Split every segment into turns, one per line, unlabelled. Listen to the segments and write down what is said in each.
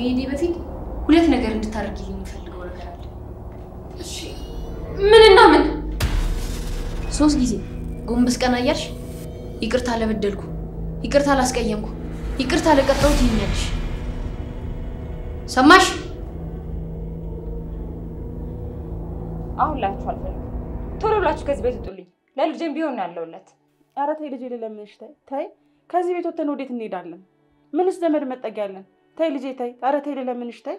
ከመሄዴ በፊት ሁለት ነገር እንድታደርጊልኝ የምፈልገው ነገር አለ።
እሺ ምንና ምን?
3 ጊዜ ጎንበስ ቀና እያልሽ ይቅርታ ለበደልኩ፣ ይቅርታ ላስቀየምኩ፣ ይቅርታ ለቀጠውት ይኛልሽ። ሰማሽ?
አሁን ላችሁ አልፈልግም። ቶሎ ብላችሁ ከዚህ ቤት ውጡልኝ። ለልጄም ቢሆን ያለውለት።
ኧረ ተይ ልጄ ለምንሽ ተይ። ከዚህ ቤት ወጥተን ወዴት እንሄዳለን? ምንስ ዘመድ መጠጊያለን? ተይ ልጄ ተይ። ኧረ ተይ ለምንሽ ተይ።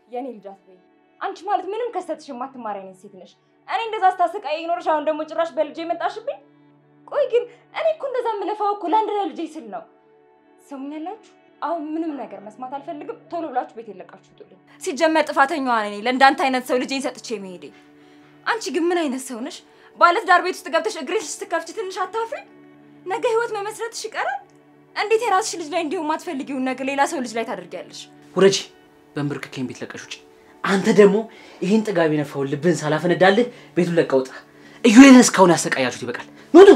የኔ ልጅ አትበይ። አንቺ ማለት ምንም ከስተትሽ የማትማሪ አይነት ሴት ነሽ። እኔ እንደዛ አስታስቃይ ኖርሽ፣ አሁን ደግሞ ጭራሽ በልጄ መጣሽብኝ። ቆይ ግን እኔ እኮ እንደዛ የምለፋው እኮ ለአንድ ለልጄ ስል ነው። ሰሙኛላችሁ? አሁን ምንም ነገር መስማት አልፈልግም። ቶሎ ብላችሁ ቤት የለቃችሁ ውጡልኝ። ሲጀመር ጥፋተኛዋ እኔ ለእንዳንተ አይነት ሰው ልጄን ሰጥቼ መሄዴ። አንቺ ግን ምን አይነት ሰው ነሽ? ባለትዳር ቤት ውስጥ ገብተሽ እግሬሽ ስትከፍቺ ትንሽ አታፍሪ? ነገ ህይወት መመስረትሽ ይቀራል። እንዴት የራስሽ ልጅ ላይ እንዲሁ ማትፈልጊውን ነገር ሌላ ሰው ልጅ ላይ ታደርጊያለሽ?
ውረጂ፣ በእንብርክኬን ቤት ለቀሽ ውጪ። አንተ ደግሞ ይሄን ጥጋብ የነፋውን ልብህን ሳላፈነዳልህ ቤቱን ለቀህ ውጣ። እዩዬን እስካሁን ያሰቃያችሁት ይበቃል። ኑዱ።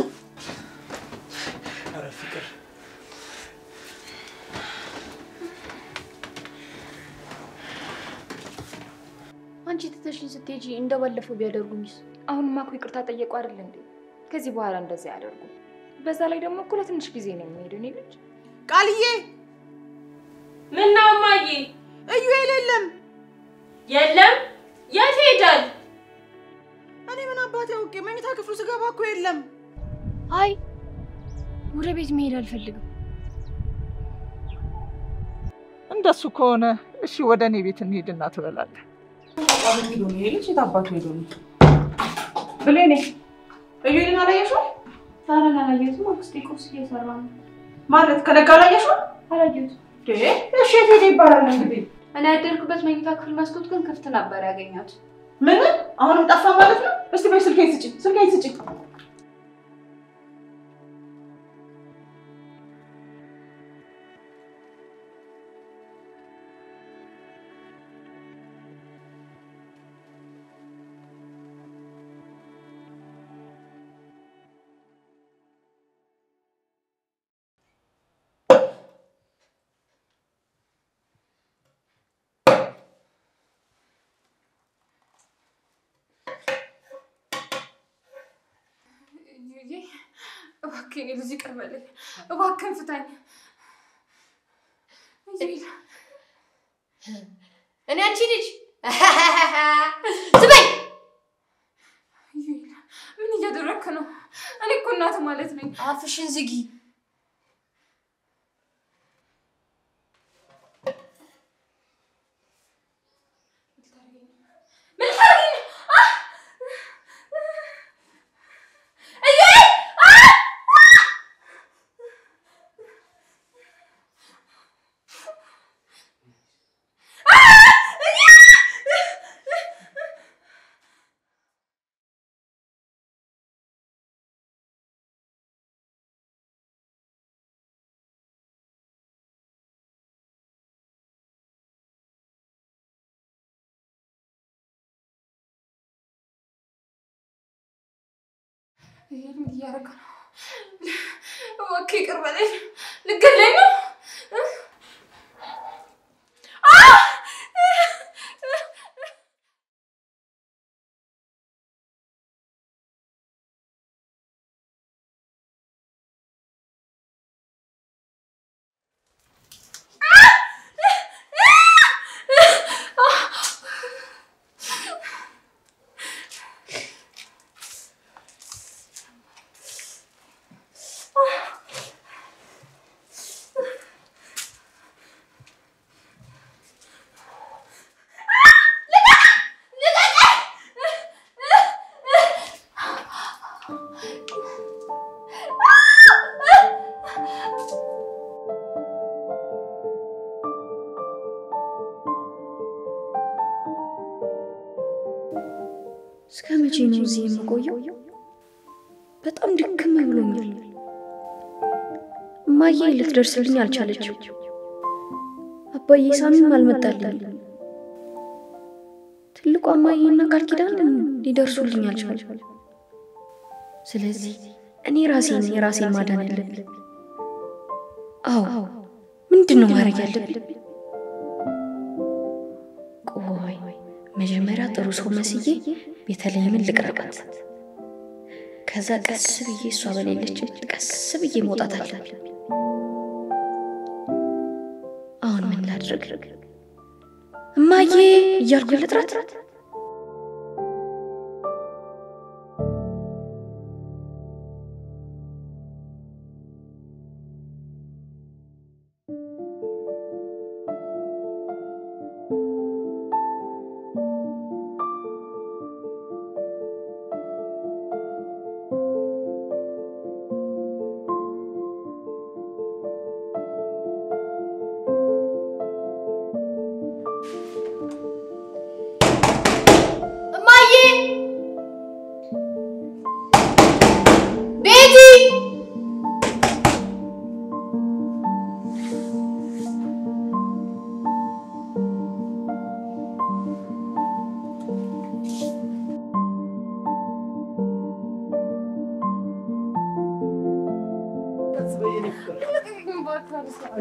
ኧረ ፍቅር
አንቺ ትተሽኝ ስትሄጂ እንደባለፈው ቢያደርጉኝስ?
አሁንማ እኮ ይቅርታ ጠየቁ አይደል እንዴ? ከዚህ በኋላ እንደዚህ ያደርጉ። በዛ ላይ ደግሞ እኮ ለትንሽ ጊዜ ነው የሚሄደው። እኔ ልጅ
ቃልዬ
ምን ነው እማዬ?
እዩኤል
የለም የት ሄዳል?
እኔ ምን አባቴ አውቄ፣ መኝታ ክፍሉ ስገባ እኮ የለም።
አይ ወደ ቤት መሄድ አልፈልግም።
እንደሱ ከሆነ እሺ ወደ እኔ ቤት እንሂድና ትበላለህ።
አሁን ሄዶ ነው ልጅ የታባቱ ሄዶ ነው ብሌኔ። እዩኤልን አላየሽው?
ታረና አላየሁትም። አክስቴ ቁርስ እየሰራ ነው
ማለት ከነጋ አላየሽው?
አላየሁትም።
እሺ የት ሄደ ይባላል እንግዲህ።
እኔ ያደርኩበት መኝታ ክፍል መስኮት ግን ክፍት ነበር ያገኛት።
ምን አሁንም ጠፋ ማለት ነው? እስቲ በይ ስልኬን ስጪኝ።
እባክህ ልጅ ይቅር በለኝ። እባክህን ፍታኝ።
እኔ አንቺ ልጅ ትበይ።
ምን እያደረክ ነው? እኔ እኮ እናት ማለት ነኝ።
አፍሽን ዝጊ።
ምን እያደረክ ነው? እባክህ ይቅር በለኝ። ልገለኝ ነው?
እስከ መቼ ነው እዚህ የምቆየው? በጣም ድክም ብሎኛል። እማዬ ልትደርስልኝ አልቻለችም። አባዬ ሳሚም አልመጣልኝ። ትልቋ እማዬና ቃል ኪዳን ሊደርሱልኝ አልቻሉም። ስለዚህ እኔ ራሴን ማዳን ያለብኝ። አዎ ምንድነው ማድረግ ያለብኝ? መጀመሪያ ጥሩ ሰው መስዬ ቤተልሔምን ልቅረባት። ከዛ ቀስ ብዬ እሷ በሌለችበት ቀስ ብዬ መውጣት አለብኝ። አሁን ምን ላድርግ? እማዬ እያልኩ ልጥራት?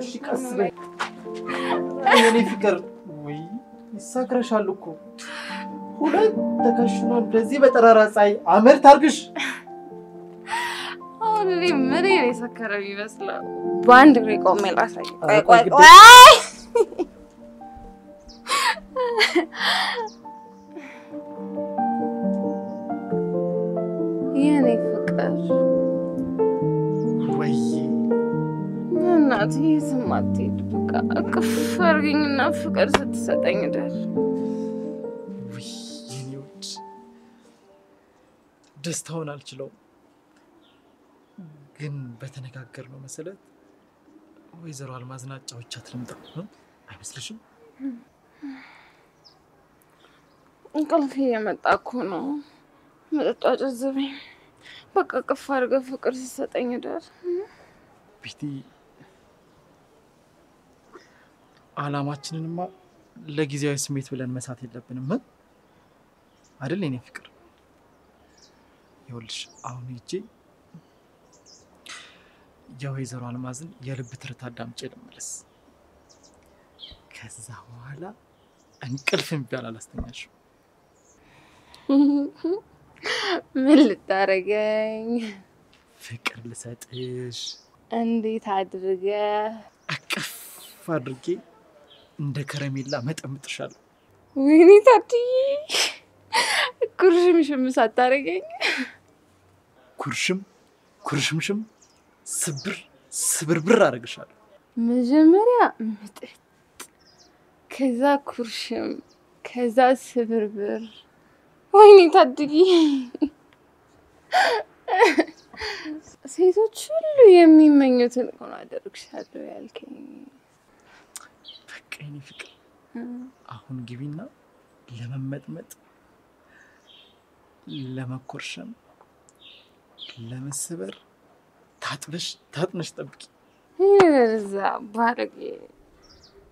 እሺ ቀስ በይ የኔ ፍቅር ወይ ይሳክረሻል እኮ ሁለት ተከሽኖ እንደዚህ በጠራራ ፀሐይ አመር ታርግሽ
አሁን ምን የሰከረው ይመስላል በአንድ ግሬ ቆሜ ላሳይ ቆይ የኔ ፍቅር
ወይ
እናቴ ስማት በቃ እቅፍ አድርገኝና ፍቅር ስትሰጠኝ ደር
ወይ የኔውት ደስታውን አልችለውም ግን በተነጋገርነው መሰረት ወይዘሮ አልማዝ ናጫዎቻት ልምጣ አይመስልሽም?
እንቅልፍ የመጣ እኮ ነው መጣ ጨዘበኝ በቃ እቅፍ አድርገህ ፍቅር ስትሰጠኝ ደር
ቢቲ አላማችንንማ ለጊዜያዊ ስሜት ብለን መሳት የለብንም አይደል የኔ ፍቅር ይኸውልሽ አሁን ሂጄ የወይዘሮ አልማዝን የልብ ትርታ አዳምጬ ልመለስ ከዛ በኋላ እንቅልፍም ቢያል አላስተኛሽም
ምን ልታረገኝ
ፍቅር ልሰጥሽ
እንዴት አድርገህ
አቅፍ አድርጌ እንደ ከረሜላ መጠምጥሻለሁ
ወይኔ ታዲያ ኩርሽምሽም ሳታረገኝ
ኩርሽምሽም ስብርብር አደርግሻለሁ
መጀመሪያ ምጥጥ ከዛ ኩርሽም ከዛ ስብርብር ወይኔ ታዲያ ሴቶች ሁሉ የሚመኙትን ሆነ አደርግሻለሁ ያልከኝ
በቃ የኔ ፍቅር አሁን ግቢና ለመመጥመጥ ለመኮርሸም ለመሰበር ታጥነሽ ጠብቂ
ይዛ ባረጌ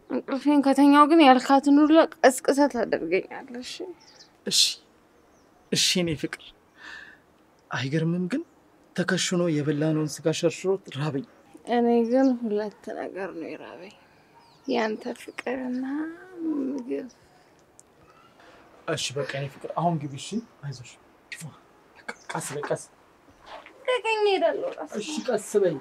እንቅልፌን ከተኛው ግን ያልካትን ሁሉ ቀስቅሰት አደርገኛለሽ
እሺ የኔ ፍቅር አይገርምም ግን ተከሽኖ የበላነውን ስጋ ሸርሽሮት ራበኝ
እኔ ግን ሁለት ነገር ነው ይራበኝ ያንተ ፍቅርና ምግብ
እሺ በቃ የኔ ፍቅር አሁን ግቢ እሺ አይዞሽ ቀስ በይ ቀስ
ከቀኝ ሄዳለሁ
እሺ ቀስ በይ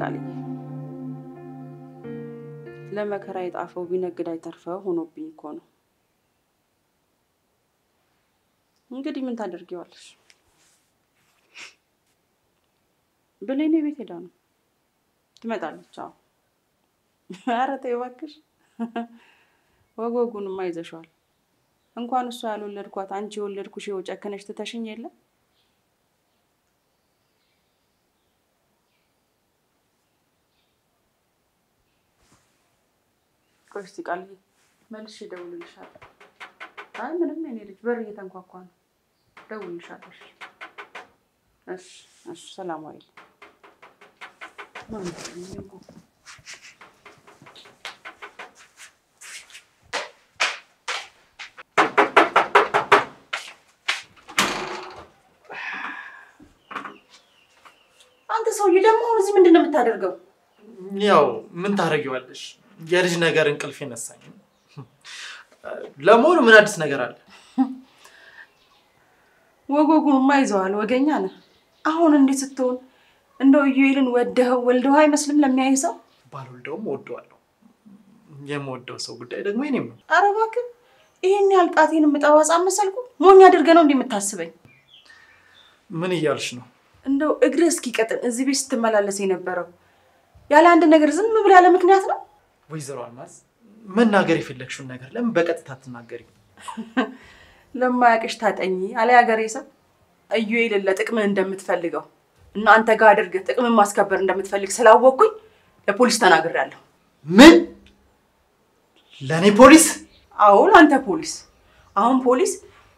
ቃልዬ ለመከራ የጣፈው ቢነግድ አይተርፈው ሆኖብኝ እኮ ነው እንግዲህ ምን ታደርጊዋለሽ ብሌኔ ቤት ሄዳ ነው ትመጣለች አዎ ኧረ ተይ እባክሽ ወጎጉንማ ይዘሻል እንኳን እሷ ያልወለድኳት አንቺ የወለድኩሽ ጨከነሽ ትተሽኝ የለ ቆይስ ቃልዬ መልሼ እደውልልሻለሁ አይ ምንም የኔ ልጅ በር እየተንኳኳ ነው እደውልልሻለሁ እሺ ሰላም ዋይል ማን ነው የምታደርገው?
ያው ምን ታረጊዋለሽ? የልጅ ነገር እንቅልፍ ይነሳኝ። ለሞሉ ምን አዲስ ነገር አለ?
ወጎጉንማ ይዘዋል። ወገኛ ነህ። አሁን እንዴት ስትሆን እንደው ኢዩኤልን ወልደው አይመስልም ለሚያይ ሰው?
ባልወልደውም ወደዋለሁ። የምወደው ሰው ጉዳይ ደግሞ የኔም ነው።
ኧረ እባክህ ይሄን ያህል ጣቴን የምጠዋጻ መሰልኩ? ሞኝ አድርገህ ነው እንደምታስበኝ?
ምን እያልሽ ነው?
እንደው እግርህ እስኪቀጥን እዚህ ቤት ስትመላለስ የነበረው ያለ አንድ ነገር ዝም ብለህ ያለ ምክንያት ነው?
ወይዘሮ አልማዝ መናገር የፈለግሽውን ነገር ለምን በቀጥታ አትናገሪ?
ለማያውቅሽ ታጠኚ አለ ያገሬ ሰው። ኢዩኤልን ለጥቅምህ እንደምትፈልገው እና አንተ ጋር አድርገህ ጥቅምን ማስከበር እንደምትፈልግ ስላወቅኩኝ ለፖሊስ ተናግሬያለሁ።
ምን? ለኔ ፖሊስ?
አዎ ለአንተ ፖሊስ። አሁን ፖሊስ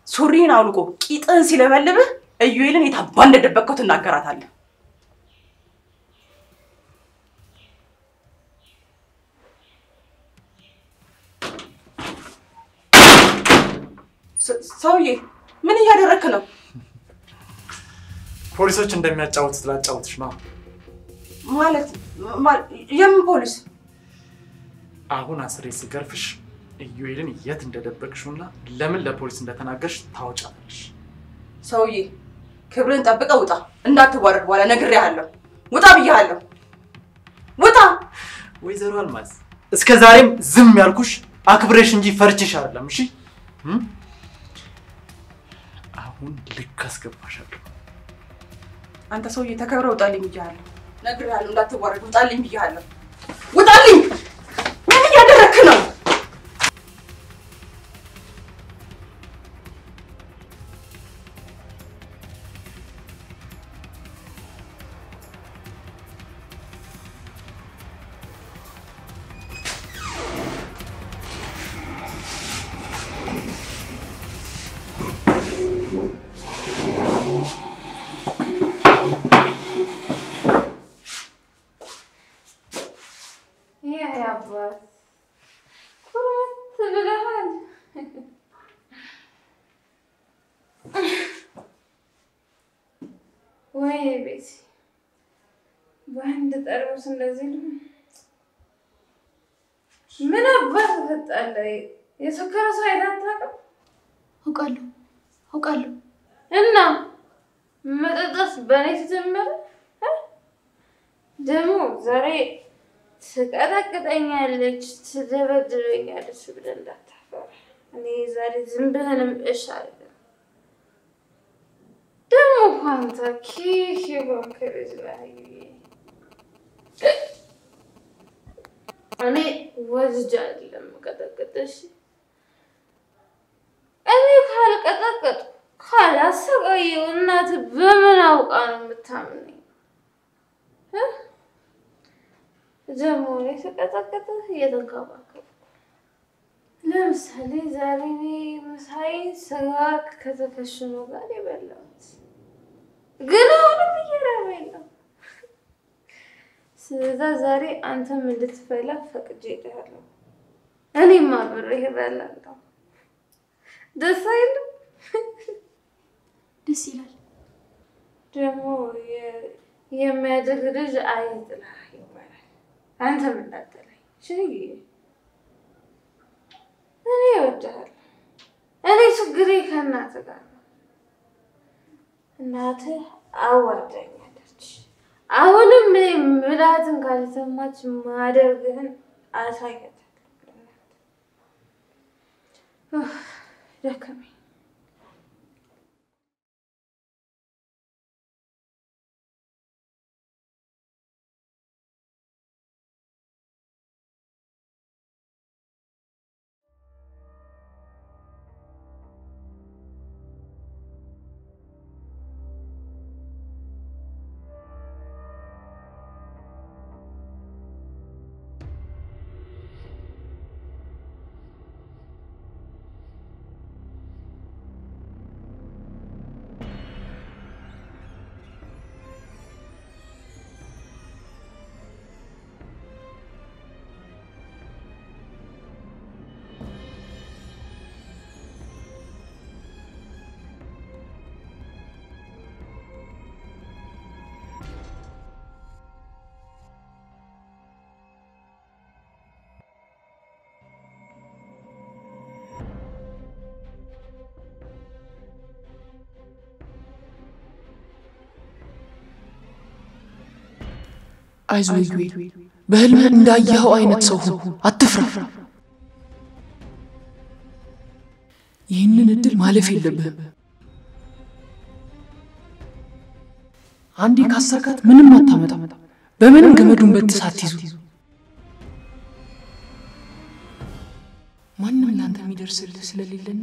ሱሪህን አውልቆ ቂጥህን ሲለበልብህ ኢዩኤልን የታባ እንደደበቅከው ትናገራታለህ። ሰውዬ ምን እያደረክ ነው?
ፖሊሶች እንደሚያጫውት ስላጫውትሽ ነው።
ማለት የምን ፖሊስ?
አሁን አስሬ ስገርፍሽ ኢዩኤልን የት እንደደበቅሽውና ለምን ለፖሊስ እንደተናገርሽ ታውጫለሽ።
ሰውዬ ክብርን ጠብቀህ ውጣ። እንዳትዋረድ በኋላ ነግሬሃለሁ። ውጣ ብያለሁ። ውጣ።
ወይዘሮ አልማዝ እስከ ዛሬም ዝም ያልኩሽ አክብሬሽ እንጂ ፈርችሽ አይደለም። እሺ አሁን ልክ አስገባሻለሁ።
አንተ ሰውዬ ተከብረህ ውጣልኝ ብያለሁ። ነግሬሃለሁ። እንዳትዋረድ ውጣልኝ ብያለሁ። ውጣልኝ። ምን እያደረክ ነው?
ወይ ቤት በአንድ ጠርሙስ እንደዚህ ነው። ምን አባት ተፈጣለ? የሰከረ ሰው አይታጣቀም።
አውቃለሁ
እና መጠጣት በኔ ተጀመረ። ደግሞ ዛሬ ትቀጠቅጠኛለች፣ ትደበድበኛለች ብለህ እንዳታፈራ። እኔ ዛሬ ዝም ብለንም እሺ አይደለም። ደግሞ ኳንታ ኬክ ባከረዝ ላይ እኔ ወዝጃ አይደለም ቀጠቅጥሽ። እኔ ካልቀጠቅጥ ካላሰቃየው እናት በምን አውቃ ነው የምታምነኝ? ደግሞ ላይ ተቀጠቀጠ እየተንከባከብኩ። ለምሳሌ ዛሬ ምሳዬን ስጋ ከተከሽኖ ጋር የበላሁት ግን አሁንም እየራበኝ ነው። ስለዛ ዛሬ አንተም እንድትበላ ፈቅጄልሃለሁ። እኔም አብሬህ እበላለሁ። ደስ አይልም?
ደስ ይላል።
ደግሞ የሚያድግ ልጅ አይጥላህ ይባላል። አንተ ምን እንዳትለኝ ሽዬ። እኔ እወድሃለሁ። እኔ ችግሬ ከእናትህ ጋር ነው። እናትህ አዋርዳኛለች። አሁንም እኔ ምላትን ካልሰማች ማደርግህን አሳያታለሁ። ደከመኝ።
አይዞህ ኢዩኤል በህልምህ እንዳየኸው አይነት ሰው ሁን አትፍራ ይህንን እድል ማለፍ የለብህም አንዴ ካሰርካት ምንም አታመጣም በምንም ገመዱን በትሳት ይዙ ማንንም ላንተ የሚደርስልህ ስለሌለና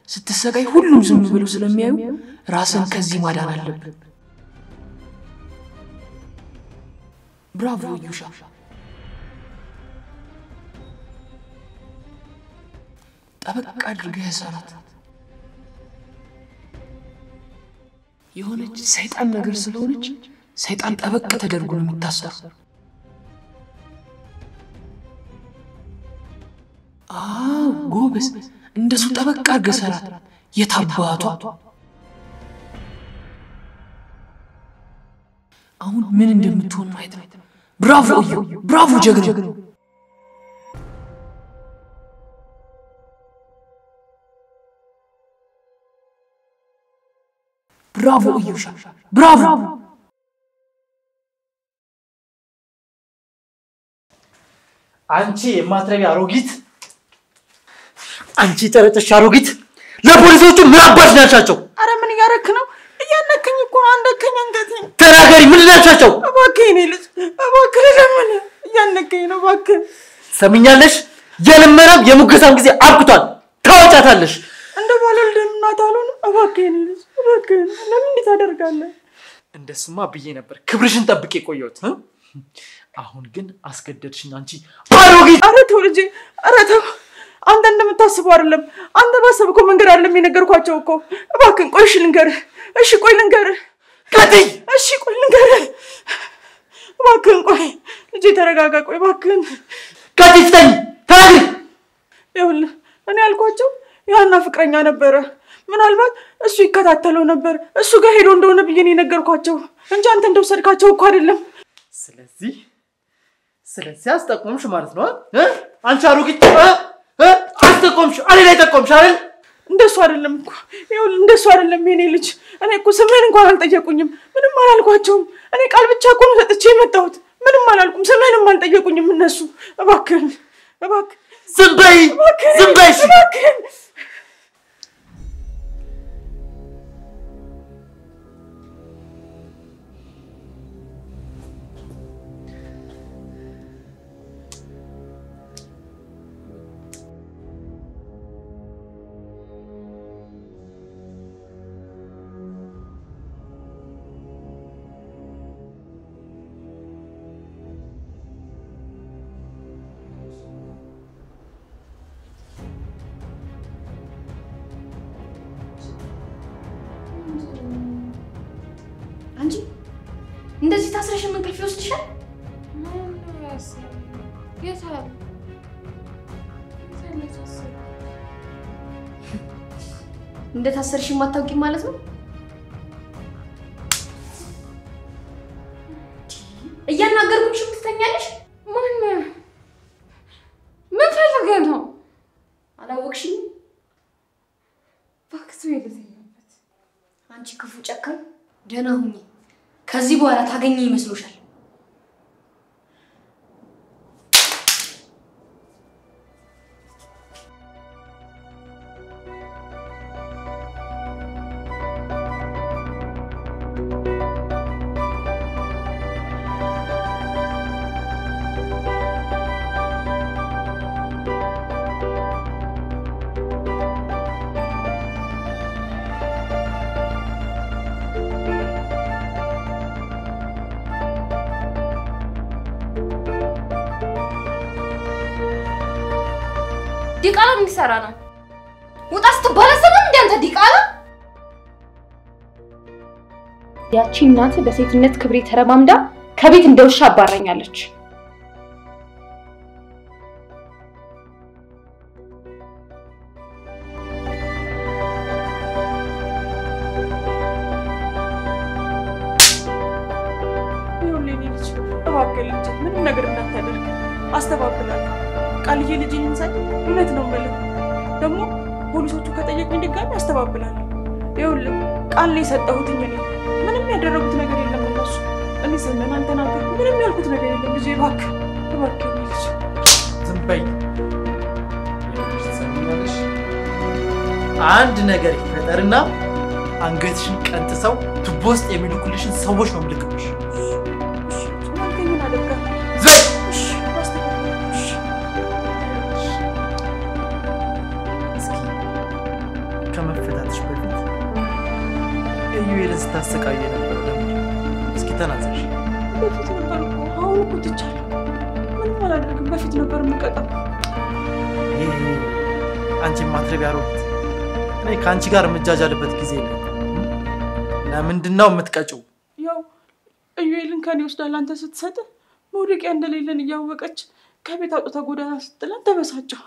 ስትሰቃይ ሁሉም ዝም ብለው ስለሚያዩ ራስን ከዚህ ማዳን አለብህ ብራቮ ዩሻ ጠበቅ አድርገህ ሰራት የሆነች ሰይጣን ነገር ስለሆነች ሰይጣን ጠበቅ ተደርጎ ነው የሚታሰረው ጎበዝ እንደሱ ጠበቅ አድርገህ ሰራት የታባቷ አሁን ምን እንደምትሆን ማየት ነው ብራቮ ብራቮ ጀግና ብራቮ ኢዩሻ ብራቮ
አንቺ የማትረቢ አሮጊት አንቺ ተረተሽ አሮጊት ለፖሊሶቹ ምን አባሽ ናቸው
አረ ምን ያረክ ነው እያነከኝ እኮ አንደከኝ አንገቴን
ተናገሪ ምን ናቸው
እባክህ እኔ ልጅ እባክህ ለምን እያነከኝ ነው እባክህ
ሰምኛለሽ የለመናም የሙገሳም ጊዜ አብቅቷል ታወጫታለሽ
እንደ ባለልደም እናታሉን እባክህ እኔ ልጅ እባክህ ለምን እንድታደርጋለህ
እንደስማ ብዬ ነበር ክብርሽን ጠብቄ ቆየሁት አሁን ግን አስገደድሽኝ አንቺ አሮጊት
አረ ተው ልጄ አረ ተው አንተ እንደምታስበው አይደለም አንተ ባሰብከው መንገድ አይደለም የነገርኳቸው እኮ እባክህ ቆይሽ ልንገርህ እሺ ቆይ ልንገርህ
ከዚህ
እሺ ቆይ ልንገርህ እባክህ ቆይ ልጄ ተረጋጋ ቆይ እባክህ
ከዚህ ፍጠኝ ተናገሪ
ይኸውልህ እኔ ያልኳቸው ያና ፍቅረኛ ነበረ ምናልባት እሱ ይከታተለው ነበር እሱ ጋር ሄዶ እንደሆነ ብዬ ነው የነገርኳቸው እንጂ አንተ እንደወሰድካቸው እኮ አይደለም
ስለዚህ አስጠቆምሽ ማለት ነው አንቺ አሮጊት አስጠቆምሽ አለ ላይ ተቆምሽ አይደል
እንደሱ አይደለም እኮ ይኸውልህ እንደሱ አይደለም የኔ ልጅ እኔ እኮ ስምህን እንኳን አልጠየቁኝም ምንም አላልኳቸውም እኔ ቃል ብቻ እኮ ነው ሰጥቼ የመጣሁት ምንም አላልኩም ስምህንም አልጠየቁኝም እነሱ እባክህ
ዝም በይ
አንቺ እንደዚህ ታስረሽ እንቅልፍ ይወስድሻል
የታል
እንደታሰርሽ ማታውቂ ማለት ነው እያናገርኩሽ ትተኛለሽ
ምን ፈልገህ ነው
አላወቅሽኝ
ባክቱ የለተኛበት
አንቺ ክፉ ጨካኝ ደህና ሁኚ ከዚህ በኋላ ታገኘ ይመስልሻል
ዲቃላ ምን ይሰራ ነው ወጣ ስትባል ሰበም እንደ አንተ ዲቃላ ያቺ እናት በሴትነት ክብሬ ተረማምዳ ከቤት እንደውሻ አባረኛለች
ምንም ነገር እንዳታደርግ አስተባብላለሁ ቃልዬ ልጅን እንሳይ እውነት ነው ማለት ደግሞ ፖሊሶቹ ከጠየቁኝ ድጋሚ አስተባብላለሁ ይኸውልህ ቃል ላይ ሰጠሁት እኔ ምንም ያደረጉት ነገር የለም እነሱ እኔ ሰመን አልተናገርኩም። ምንም ያልኩት ነገር የለም ልጄ። እባክህ ልጅ
ዝም በይ። ሰሚያለሽ? አንድ ነገር ይፈጠርና አንገትሽን ቀንጥሰው ቱቦ ውስጥ የሚልኩልሽን ሰዎች ነው የምልክብሽ።
ማንከኝን አደርጋለሁ።
እስኪ ከመፈታትሽ በፊት እዩኤልን ስታሰቃይ የነበረው ለምን? እስኪ ተናዘሽ።
በፊት ነበር እኮ፣ አሁን እኮ ትቻለሁ። ምንም አላደርግም። በፊት ነበር የምቀጣው።
ይሄ አንቺ ማትረቢያ ሮት። እኔ ከአንቺ ጋር የምጃጃልበት ጊዜ የለም። ለምንድን ነው የምትቀጪው?
ያው እዩኤልን ከኔ ወስዳ ላንተ ስትሰጥ መውደቂያ እንደሌለን እያወቀች ከቤት አውጥታ ጎዳና ስትጥለን ተበሳጨሁ።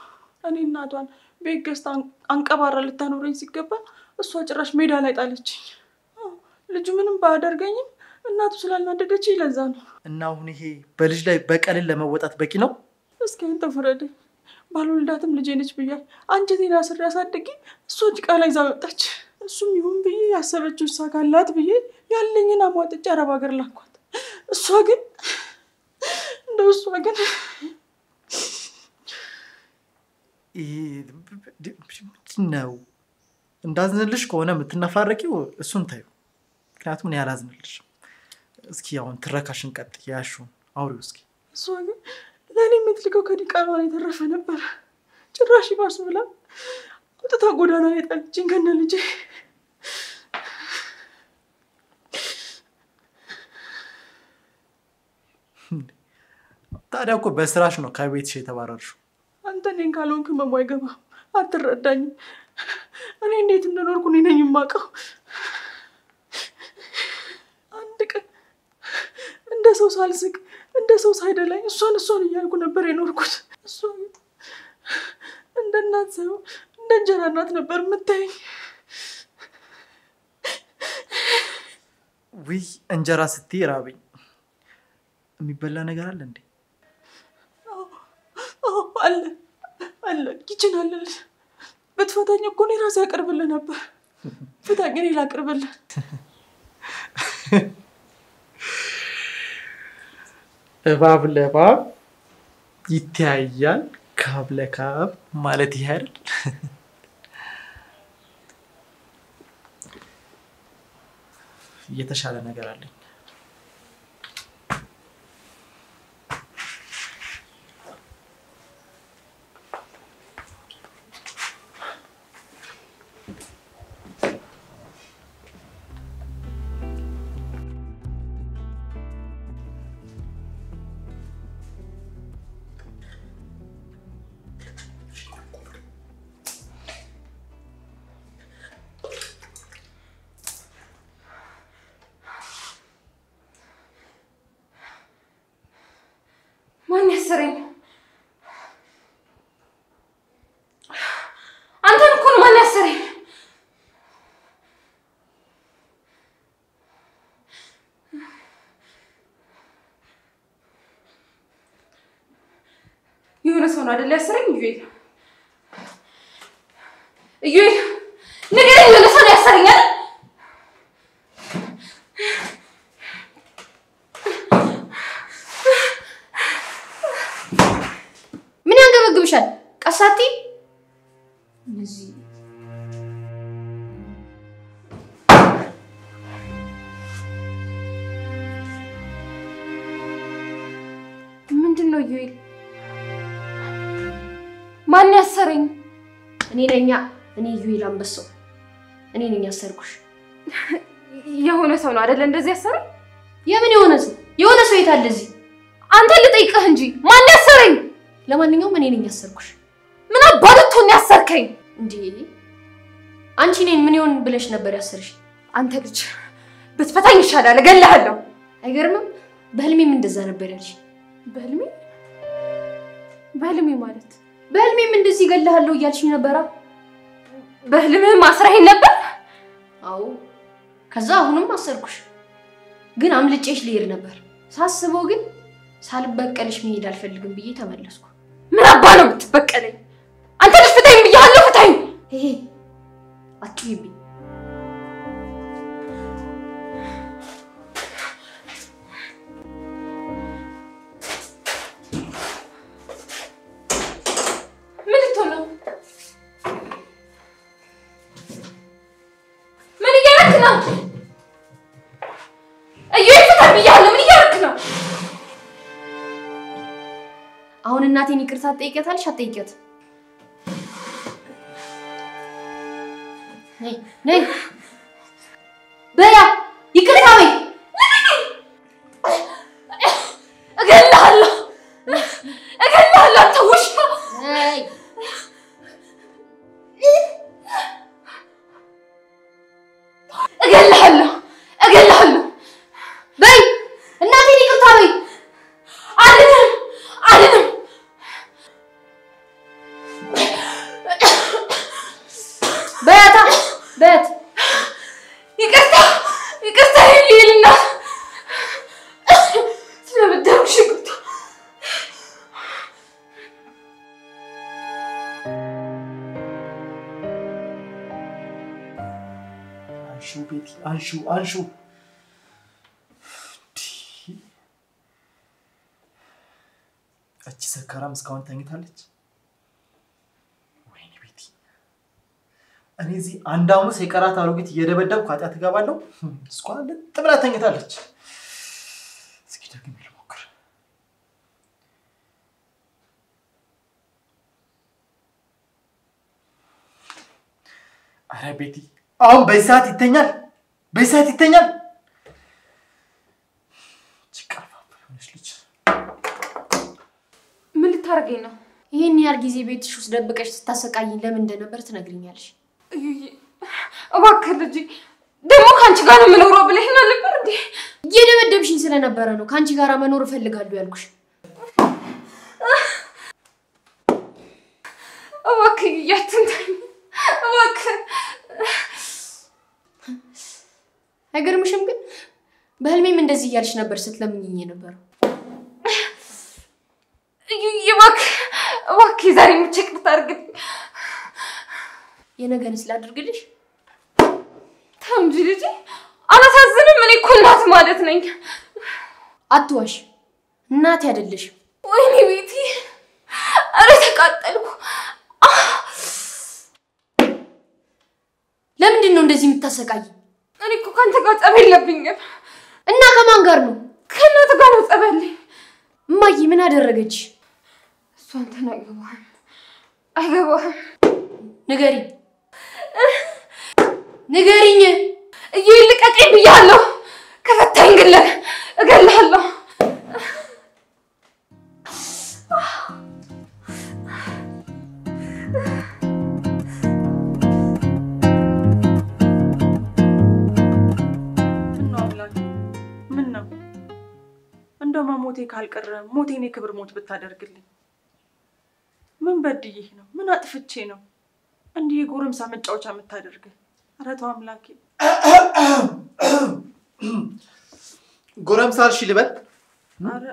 እኔ እናቷን ቤት ገዝታ አንቀባራ ልታኖረኝ ሲገባ እሷ ጭራሽ ሜዳ ላይ ጣለችኝ። ልጁ ምንም ባያደርገኝም እናቱ ስላልናደደች ይለዛ ነው።
እና አሁን ይሄ በልጅ ላይ በቀልን ለመወጣት በቂ ነው?
እስኪ አንተ ፍረደኝ። ባልወልዳትም ልጄ ነች ብያል አንጀቴን አስሬ አሳድጌ እሷ ጭቃ ላይ ይዛ ወጣች። እሱም ይሁን ብዬ ያሰበችው ሳካላት ብዬ ያለኝን አሟጥጬ አረብ ሀገር ላኳት። እሷ ግን
ነው እንዳዝንልሽ ከሆነ የምትነፋረቂው እሱን ታዩ። ምክንያቱም እኔ አላዝንልሽም። እስኪ አሁን ትረካሽን ቀጥይ። ያልሽውን አውሪው እስኪ።
እሷ ግን ለእኔ የምትልከው ከዲቃሏ የተረፈ ነበር። ጭራሽ ባስ ብላ አውጥታ ጎዳና ላይ ጣለችኝ ከነ ልጄ።
ታዲያ እኮ በስራሽ ነው ከቤትሽ የተባረርሽው።
አንተ እኔን ካልሆንክ ህመሙ አይገባም። አትረዳኝም። እኔ እንዴት እንደኖርኩ እኔ ነኝ የማውቀው። አንድ ቀን እንደ ሰው ሳልስቅ እንደ ሰው ሳይደላኝ እሷን እያልኩ ነበር የኖርኩት። እሷ እንደ እናት ሳይሆን እንደ እንጀራ እናት ነበር የምታየኝ።
ውይ እንጀራ ስትይ ራበኝ። የሚበላ ነገር አለ እንዴ? አለ ኪችን አለልሽ። ብትፈታኝ እኮ እኔ ራሴ አቀርብልህ ነበር። ፍታኝ፣ እኔ ላቅርብልህ። እባብ ለእባብ ይተያያል፣ ካብ ለካብ ማለት ይሄ አይደል? የተሻለ ነገር አለኝ።
ማን ያሰረኝ? አንተን እኮ ነው ማን ያሰረኝ? የሆነ ሰው ነው አይደል ያሰረኝ? እዩኤል ንገረኝ፣ የሆነ ሰው ነው ያሰረኝ አይደል?
ቀሳቲ እዚህ
ምንድነው? እዩኤል ማን ያሰረኝ?
እኔ እዩኤል አንበሳው እኔ ነኝ ያሰርኩሽ።
የሆነ ሰው ነው አይደል እንደዚህ ያሰረኝ?
የምን የሆነ ሰው? የሆነ ሰው የት አለ እዚህ?
አንተ ልጠይቅህ እንጂ ማን ያሰረኝ?
ለማንኛውም እኔ ነኝ ያሰርኩሽ።
ምን አባቱን ያሰርከኝ
እንዴ? አንቺ ነኝ ምን ይሆን ብለሽ ነበር ያሰርሽ?
አንተ ልጅ ብትፈታኝ ይሻላል፣ እገልሃለሁ።
አይገርምም? በህልሜም እንደዛ ነበር ያልሽ።
በህልሜ ማለት
በህልሜም እንደዚህ እገልሃለሁ እያልሽኝ ነበር።
በህልምህ ማስራኝ ነበር?
አዎ። ከዛ አሁንም አሰርኩሽ። ግን አምልጬሽ ልሄድ ነበር። ሳስበው ግን ሳልበቀልሽ መሄድ አልፈልግም ብዬ ተመለስኩ።
ምን አባ ነው የምትበቀለኝ? አንተ ልጅ ፍታኝ ብያለሁ፣ ፍታኝ።
አትይብኝ። እናቴን ይቅርታ ጠይቄታለሽ አትጠይቂያት? ነይ በያ ይቅርታ በይ።
እገልሃለሁ አንተ ውሻ!
ነይ
እገልሃለሁ
በይ እናቴን ይቅርታ በይ።
አልልም
በያታ በት
ይቅርታ ይልና ስለበደልኩሽ ይቅርታ።
አንሹ ቤቲ አንሹ እቺ ሰካራም እስካሁን ተኝታለች። ወይኔ ቤቲ እኔ እዚህ አንድ ሐሙስ የቀራት አሮጊት እየደበደብኩ ኃጢአት እገባለሁ። እስኳን ጥብላ ተኝታለች። እስኪ ደግሜ ልሞክር። አረ ቤቲ አሁን በዚህ ሰዓት ይተኛል?
ምን ልታረገኝ ነው?
ይሄን ያህል ጊዜ ቤትሽ ውስጥ ደብቀሽ ስታሰቃይኝ ለምን እንደነበር ትነግሪኛለሽ?
እባክህ ልጅ ደግሞ ካንቺ ጋር ነው የምኖረው ብለሽ ነበር እንዴ?
እየደበደብሽኝ ስለነበረ ነው ካንቺ ጋር መኖር እፈልጋለሁ ያልኩሽ።
እባክህ እያትንተኝ እባክህ።
አይገርምሽም ግን በህልሜም እንደዚህ እያልሽ ነበር ስትለምኝኝ የነበረው።
እባክህ ዛሬ ምቸክ ልታርግልኝ።
የነገንስ ላድርግልሽ?
ተው እንጂ ልጅ አላሳዝንም? እኔ እኮ እናት ማለት ነኝ።
አትዋሽ፣ እናቴ አይደለሽም።
ወይኔ ቤቲ፣ አረ ተቃጠልኩ።
ለምንድን ነው እንደዚህ የምታሰቃይ?
እኔ እኮ ካንተ ጋር ጸብ የለብኝም።
እና ከማን ጋር ነው?
ከእናት ጋር ነው ጸብ ያለኝ።
እማዬ ምን አደረገች?
እሷ አንተን አይገባህም።
ንገሪኝ።
እየልቀቀኝ ብያለሁ። ከፈታኝ ግን እገልሃለሁ።
እንደው መሞቴ ካልቀረ ሞቴን የክብር ሞት ብታደርግልኝ። ምን በድዬህ ነው? ምን አጥፍቼ ነው እንዲህ የጎረምሳ መጫወቻ የምታደርገኝ? ኧረ ተው አምላኬ።
ጎረምሳ አልሽ ልበል?
ኧረ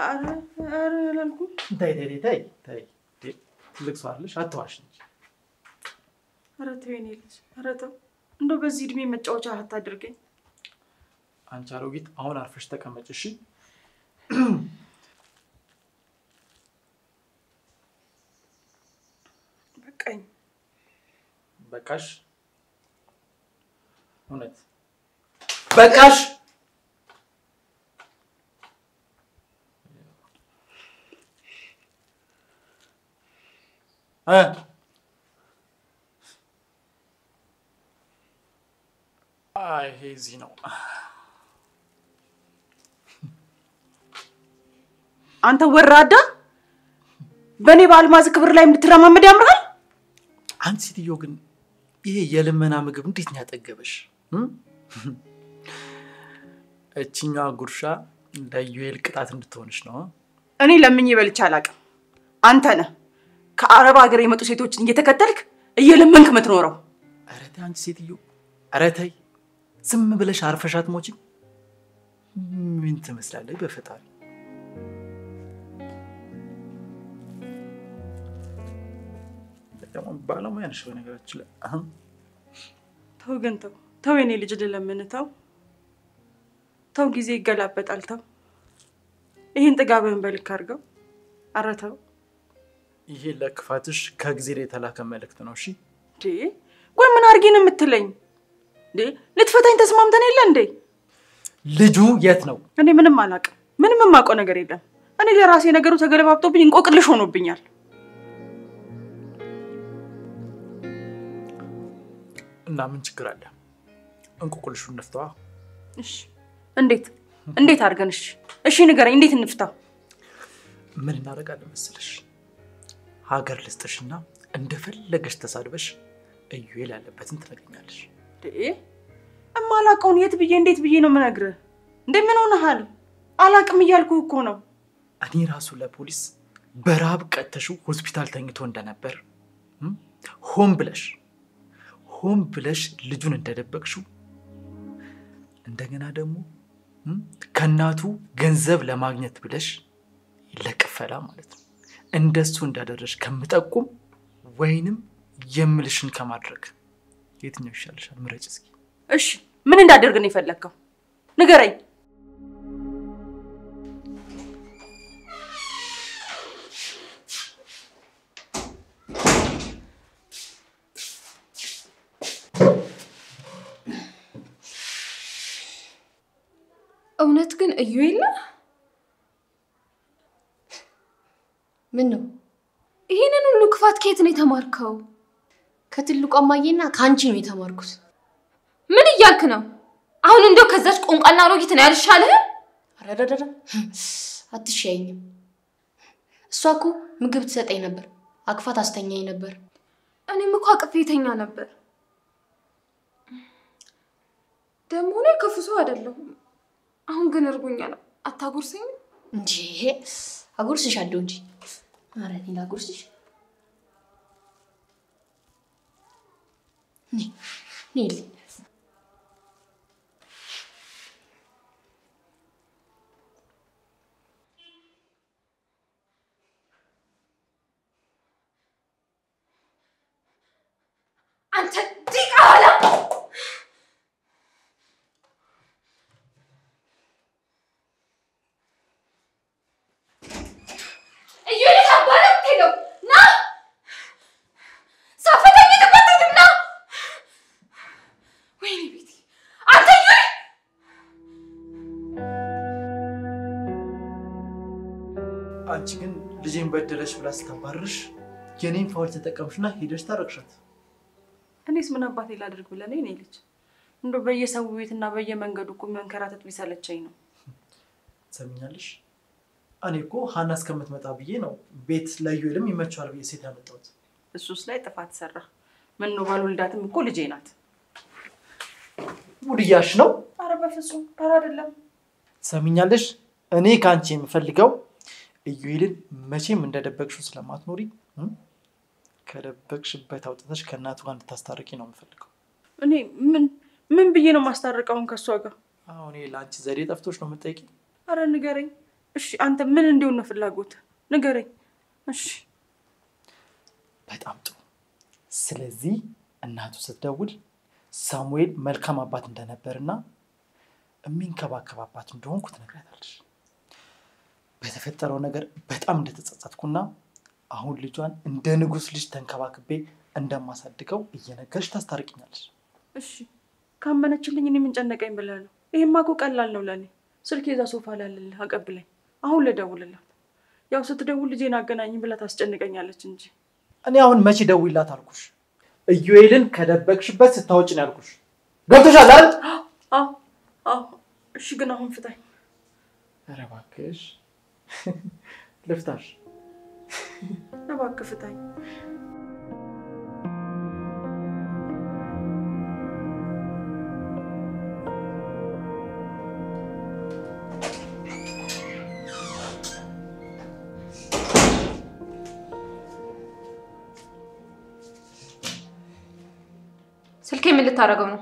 አላልኩም።
ተይ ትልቅ ሰው አይደለሽ፣ አትዋሽ እንጂ።
ኧረ ተው የኔ ልጅ፣ ኧረ ተው። እንደው በዚህ እድሜ መጫወቻ አታድርገኝ።
አንቺ አሮጊት አሁን አርፈሽ ተቀመጭ እሺ? በቃሽ? እውነት በቃሽ? ይሄ እዚህ ነው።
አንተ ወራዳ፣ በኔ በአልማዝ ክብር ላይ የምትረማመድ ያምራል።
አንቺ ሴትዮ ግን ይሄ የልመና ምግብ እንዴት ነው ያጠገበሽ? እቺኛዋ ጉርሻ ለዩኤል ቅጣት እንድትሆንሽ ነው።
እኔ ለምኜ በልቼ አላውቅም። አንተ ነህ ከአረብ ሀገር የመጡ ሴቶችን እየተከተልክ እየለመንክ የምትኖረው።
ኧረ ተይ አንቺ ሴትዮ፣ ኧረ ተይ። ዝም ብለሽ አርፈሽ አትሞቺም? ምን ትመስላለች በፈጣሪ። ደግሞ ባለሙያ ነሽ በነገራችን ላይ።
ተው ግን ተው የኔ ልጅ ልለምን ተው ጊዜ ይገላበጣል። ተው ይሄን ጥጋብህን በልክ አድርገው። ኧረ ተው።
ይሄ ለክፋትሽ ከእግዚአብሔር የተላከ መልእክት ነው። እሺ
ቆይ ምን አድርጊ ነው የምትለኝ? ልትፈታኝ ተስማምተን የለ እንዴ?
ልጁ የት ነው?
እኔ ምንም አላውቅም። ምንም የማውቀው ነገር የለም።
እኔ ለራሴ ነገሩ ተገለባብጦብኝ እንቆቅልሽ ሆኖብኛል።
እና ምን ችግር አለ? እንቆቅልሹን እንፍታዋ።
እሺ እንዴት አድርገን? እሺ ንገረኝ፣ እንዴት እንፍታው?
ምን እናደርጋለን መሰለሽ? ሀገር ልስጥሽና እንደፈለገሽ ተሳድበሽ እዩኤል ያለበትን ትነግሪኛለሽ።
እማላውቀውን የት ብዬ እንዴት ብዬ ነው የምነግርህ? ምን ሆነሃል? አላቅም እያልኩህ እኮ ነው።
እኔ ራሱ ለፖሊስ በራብ ቀተሽው ሆስፒታል ተኝቶ እንደነበር ሆን ብለሽ ልጁን እንደደበቅሽው እንደገና ደግሞ ከናቱ ገንዘብ ለማግኘት ብለሽ ለቅፈላ ማለት ነው እንደሱ እንዳደረሽ ከምጠቁም ወይንም የምልሽን ከማድረግ የትኛው ይሻልሻል? ምረጭ እስኪ።
እሺ ምን እንዳደርግ ነው የፈለከው? ንገረኝ።
እውነት ግን እዩኤል ምን ነው? ይሄንን ሁሉ ክፋት ከየት ነው የተማርከው? ከትልቋ ማየና ካንቺ ነው የተማርኩት።
ምን እያልክ ነው? አሁን እንደው ከዛች ቆንቃልና አሮጊት ነው ያልሻለህ?
አረዳዳዳ አትሸይኝም። እሷ እኮ ምግብ ትሰጠኝ ነበር፣ አቅፋት አስተኛኝ ነበር።
እኔም እኮ አቅፌተኛ ነበር። ደሞ ነው ከፍሶ አይደለም። አሁን ግን እርጎኛል። አታጉርሰኝ
እንጂ አጉርስሻለሁ እንጂ አረኔ ላጉርስሽ። ኒል
አንተ ዲቃላ
አንቺ ግን ልጄን በደለሽ ብላ ስታባርሽ የኔን ፋውል ተጠቀምሽና ሄደሽ ታረቅሻት።
እኔስ ምን አባቴ ላድርግ ብለህ ነው? እኔ ልጅ እንደው በየሰው ቤትና በየመንገዱ እኮ መንከራተት ቢሰለቸኝ ነው።
ሰምኛለሽ? እኔ እኮ ሀና እስከምትመጣ ብዬ ነው ቤት ለዩኤልም ይመቻል ብዬ ሴት ያመጣሁት።
እሱስ ላይ ጥፋት ሰራ። ምን ነው ባልወልዳትም እኮ ልጄ ናት።
ሙድያሽ ነው?
ኧረ በፍጹም ኧረ አይደለም።
ሰምኛለሽ? እኔ ካንቺ የምፈልገው እዩኤልን መቼም እንደደበቅሽው ስለማትኖሪ ከደበቅሽበት አውጥተሽ ከእናቱ ጋር እንድታስታርቂ ነው የምፈልገው።
እኔ ምን ብዬ ነው ማስታርቀውን ከሷ ጋር?
አሁን ለአንቺ ዘዴ ጠፍቶሽ ነው የምትጠይቂ?
አረ ንገረኝ። እሺ አንተ ምን እንዲሆን ነው ፍላጎት? ንገረኝ። እሺ
በጣም ጥሩ። ስለዚህ እናቱ ስትደውል ሳሙኤል መልካም አባት እንደነበርና የሚንከባከብ አባት እንደሆንኩ ትነግራታለሽ። በተፈጠረው ነገር በጣም እንደተጸጸትኩና አሁን ልጇን እንደ ንጉስ ልጅ ተንከባክቤ እንደማሳድገው እየነገርሽ ታስታርቂኛለሽ።
እሺ ካመነችልኝ እኔ ምን ጨነቀኝ ብለህ ነው? ይሄማ እኮ ቀላል ነው ለኔ። ስልኬ እዛ ሶፋ ላይ አለ፣ አቀብለኝ። አሁን ልደውልላት። ያው ስትደውል ልጄን አገናኝ ብላ ታስጨንቀኛለች እንጂ
እኔ አሁን መቼ ደውይላት አልኩሽ? እዩኤልን ከደበቅሽበት ስታወጪ ነው ያልኩሽ። ገብቶሻል አይደል?
አዎ። እሺ ግን አሁን ፍታኝ።
ኧረ እባክሽ ልፍታሽ።
እባክህ ፍታኝ።
ስልኬ ምን ልታረገው ነው?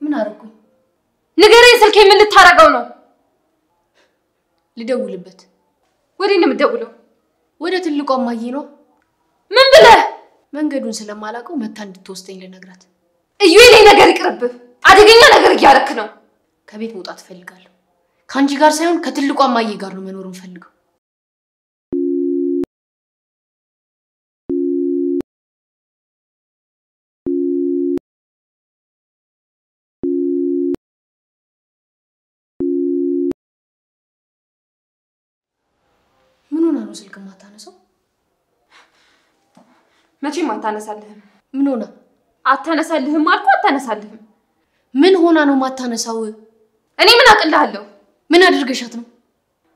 ምን አረኩኝ?
ንገረኝ። ስልኬ ምን ልታረገው ነው?
ልደውልበት።
ወዴት ነው የምትደውለው?
ወደ ትልቋ ማዬ ነው።
ምን ብለህ?
መንገዱን ስለማላውቀው መታ እንድትወስደኝ ልነግራት።
እዩኤል ነገር ይቅርብህ። አደገኛ ነገር እያደረክ ነው።
ከቤት መውጣት እፈልጋለሁ። ከአንቺ ጋር ሳይሆን ከትልቋ ማዬ ጋር ነው መኖር የምፈልገው። ነው ስልክ ማታነሳው?
መቼም አታነሳልህም።
ምን ሆና?
አታነሳልህም አልኩ አታነሳልህም።
ምን ሆና ነው ማታነሳው?
እኔ ምን አቅልሃለሁ?
ምን አድርገሻት ነው?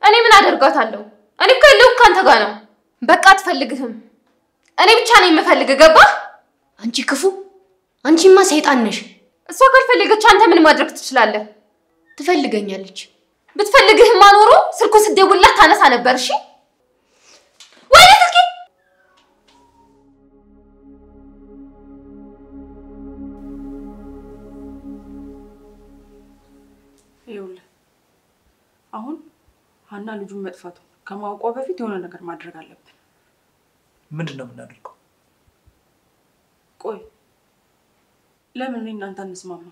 እኔ ምን አደርጋታለሁ? እኔ እኮ ያለሁት ካንተ ጋር ነው። በቃ አትፈልግህም። እኔ ብቻ ነኝ የምፈልግህ። ገባህ?
አንቺ ክፉ! አንቺማ ሰይጣን ነሽ።
እሷ ካልፈለገች አንተ ምን ማድረግ ትችላለህ?
ትፈልገኛለች።
ብትፈልግህማ ኖሮ ስልኩን ስትደውልላት ታነሳ ነበር። እሺ ወይ ስልኬ
ይኸውልህ አሁን ሀና ልጁን መጥፋቱ ከማውቋ በፊት የሆነ ነገር ማድረግ አለብን።
ምንድነው የምናደርገው?
ቆይ ለምን እኔ እናንተ አንስማማ?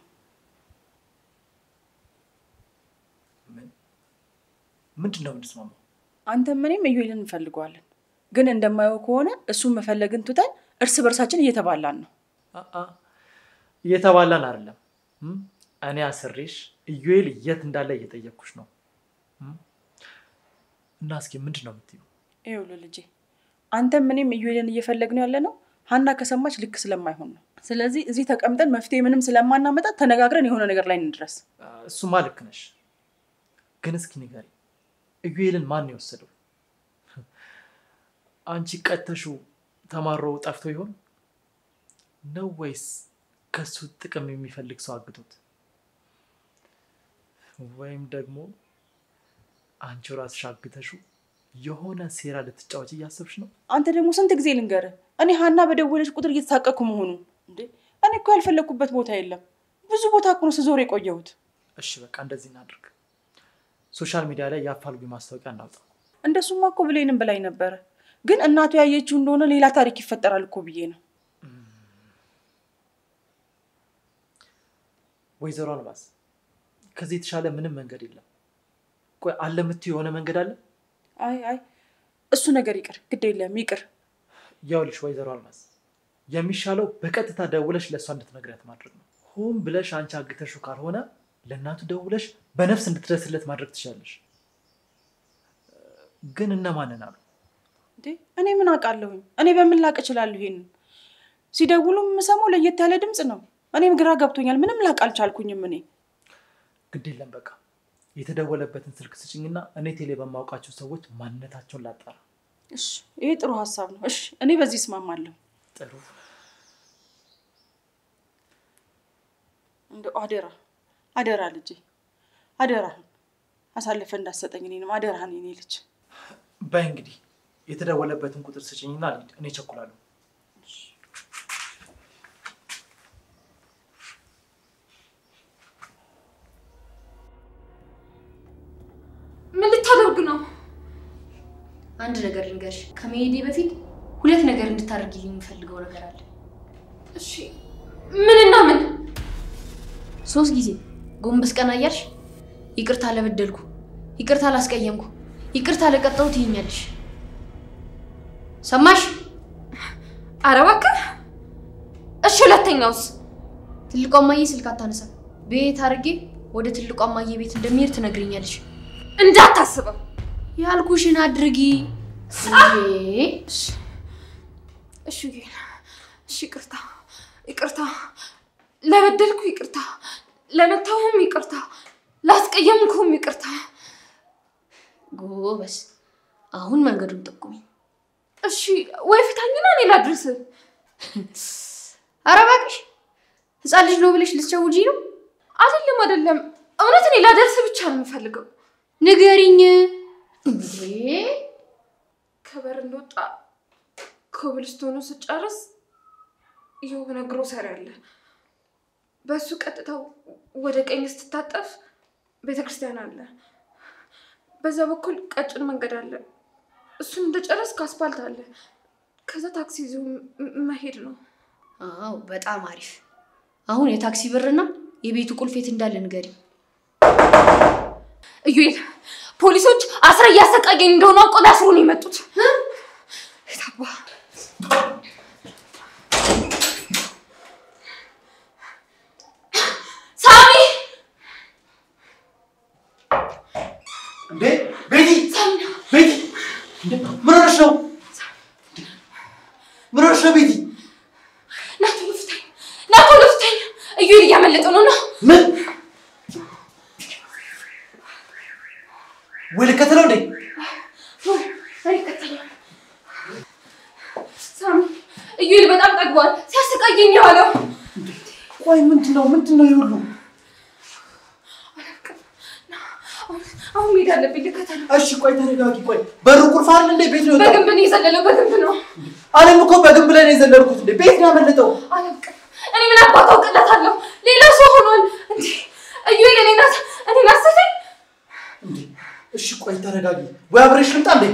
ምንድነው የምንስማማው?
አንተም እኔም ኢዩኤልን እንፈልገዋለን። ግን እንደማየው ከሆነ እሱን መፈለግን ትተን እርስ በርሳችን እየተባላን ነው።
እየተባላን አይደለም። እኔ አስሬሽ ኢዩኤል የት እንዳለ እየጠየቅኩሽ ነው። እና እስኪ ምንድነው የምትይው?
ይኸውልህ ልጄ አንተም እኔም ኢዩኤልን እየፈለግን ያለ ነው ሀና ከሰማች ልክ ስለማይሆን ነው። ስለዚህ እዚህ ተቀምጠን መፍትሄ ምንም ስለማናመጣ ተነጋግረን የሆነ ነገር ላይ እንድረስ።
እሱማ ልክ ነሽ። ግን እስኪ ንገሪ ኢዩኤልን ማን የወሰደው? አንቺ ቀጥተሹ ተማሮ ጠፍቶ ይሆን ነው ወይስ ከሱ ጥቅም የሚፈልግ ሰው አግቶት? ወይም ደግሞ አንቺ ራስሽ አግተሹ የሆነ ሴራ ልትጫወቺ እያሰብሽ ነው?
አንተ ደግሞ ስንት ጊዜ ልንገርህ እኔ ሀና በደወለች ቁጥር እየተሳቀኩ መሆኑ እንዴ? እኔ እኮ ያልፈለኩበት ቦታ የለም። ብዙ ቦታ እኮ ነው ስዞር የቆየሁት።
እሺ በቃ እንደዚህ እናድርግ። ሶሻል ሚዲያ ላይ ያፋልጉ ማስታወቂያ እናውጣ።
እንደሱማ እኮ ብሌንም በላይ ነበር። ግን እናቱ ያየችው እንደሆነ ሌላ ታሪክ ይፈጠራል እኮ ብዬ ነው።
ወይዘሮ አልማዝ ከዚህ የተሻለ ምንም መንገድ የለም። ቆይ አለ የምትይው የሆነ መንገድ አለ?
አይ እሱ ነገር ይቅር፣ ግድ የለም ይቅር።
ያውልሽ ወይዘሮ አልማዝ የሚሻለው በቀጥታ ደውለሽ ለሷ እንድትነግሪያት ማድረግ ነው። ሆም ብለሽ አንቺ አግተሽው ካልሆነ ለእናቱ ደውለሽ በነፍስ እንድትደርስለት ማድረግ ትችላለሽ። ግን እነማንን አሉ?
እንዴ እኔ ምን አውቃለሁኝ? እኔ በምን ላቅ እችላለሁ? ይሄንን ሲደውሉ የምሰማው ለየት ያለ ድምጽ ነው። እኔም ግራ ገብቶኛል። ምንም ላቅ አልቻልኩኝም። እኔ
ግድ የለም በቃ የተደወለበትን ስልክ ስጭኝና እኔ ቴሌ በማውቃቸው ሰዎች ማንነታቸውን ላጣራ።
እሺ ይሄ ጥሩ ሐሳብ ነው። እሺ እኔ በዚህ እስማማለሁ።
ጥሩ
እንደ አደራ ልጄ አደራህን አሳልፈ እንዳሰጠኝ እኔንም አደራህን የኔ ልጅ።
በይ እንግዲህ የተደወለበትን ቁጥር ስጭኝና ልሂድ። እኔ ቸኩላለሁ።
ምን ልታደርግ ነው?
አንድ ነገር ልንገርሽ። ከመሄዴ በፊት ሁለት ነገር እንድታደርጊልኝ የምፈልገው ነገር አለ።
እሺ ምንና ምን?
3 ጊዜ ጎንበስ ቀና እያልሽ ይቅርታ ለበደልኩ፣ ይቅርታ ላስቀየምኩ፣ ይቅርታ ለቀጣው ትይኛለሽ። ሰማሽ?
ኧረ እባክህ። እሺ ሁለተኛውስ?
ትልቋ እማዬ ስልክ አታነሳም። ቤት አድርጌ ወደ ትልቋ እማዬ ቤት እንደሚሄድ ትነግሪኛለሽ።
እንዳታስበው
ያልኩሽን አድርጊ።
እሺ ይቅርታ ለበደልኩ ይቅርታ፣ ለመታውም ይቅርታ፣ ላስቀየምኩም ይቅርታ።
ጎበስ አሁን መንገዱን ጠቁሚ።
እሺ ወይ ፊታኝና እኔ ላድርስ።
ኧረ እባክሽ ህፃን ልጅ ነው ብለሽ ልትሸውጂ ነው?
አይደለም እውነት እኔ ላደርስ ብቻ ነው የምፈልገው።
ንገሪኝ።
ከበር እንደወጣ ኮብልስቶኑ ስጨርስ የሆነ ግሮሰሪ አለ። በሱ ቀጥታ ወደ ቀኝ ስትታጠፍ ቤተክርስቲያን አለ። በዛ በኩል ቀጭን መንገድ አለ። እሱን እንደጨረስክ አስፋልት አለ። ከዛ ታክሲ ይዞ መሄድ ነው።
አዎ በጣም አሪፍ። አሁን የታክሲ ብርና የቤቱ ቁልፍ የት እንዳለ ንገሪኝ።
ኢዩኤል ፖሊሶች አስራ እያሰቃየኝ እንደሆነ አውቀው ሊያስሩ ነው የመጡት። ታባ ሳሚ
እንዴ ቤቲ ቤቲ እንዴ ምን ምን ሆነሽ ነው ቤቲ?
ናቶ ልፍታኝ እዩን እያመለጠ ነው ነው
ምን ወይ ልከተለው እንዴ?
ሳሚ እዩን በጣም ጠግቧል ሲያሰቃየኝ ያለው
ቆይ ምንድነው ይሁሉ?
አሁን ሄድ አለብኝ ልከተለው።
እሺ ቆይ ተረጋጊ። ቆይ በሩ ቁልፍ አለ እንዴ? ቤት ነው
በግንብ ነው የዘለለው በግንብ ነው።
አለም እኮ በግንብ ላይ ነው የዘለልኩት እንዴ? ቤት ነው ያመለጠው።
አላውቅም እኔ ምን አባቱ አውቅለታለሁ? ሌላ ሰው ሆኗል እንዴ? እዩን እኔ ናስተኝ
እንዴ? እሺ ቆይ ተረጋጊ። ወይ አብረሽ ልምጣ እንዴ?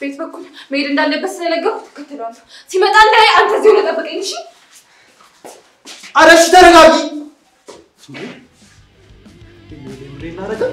ቤት በኩል መሄድ እንዳለበት ስለነገርኩት ተከትለዋለሁ። ሲመጣ እንዳይ አንተ እዚሁ ነው ጠብቀኝ እሺ?
ኧረ እሺ ተረጋጊ። እንዴ? ምንድን ነው ያደረገው?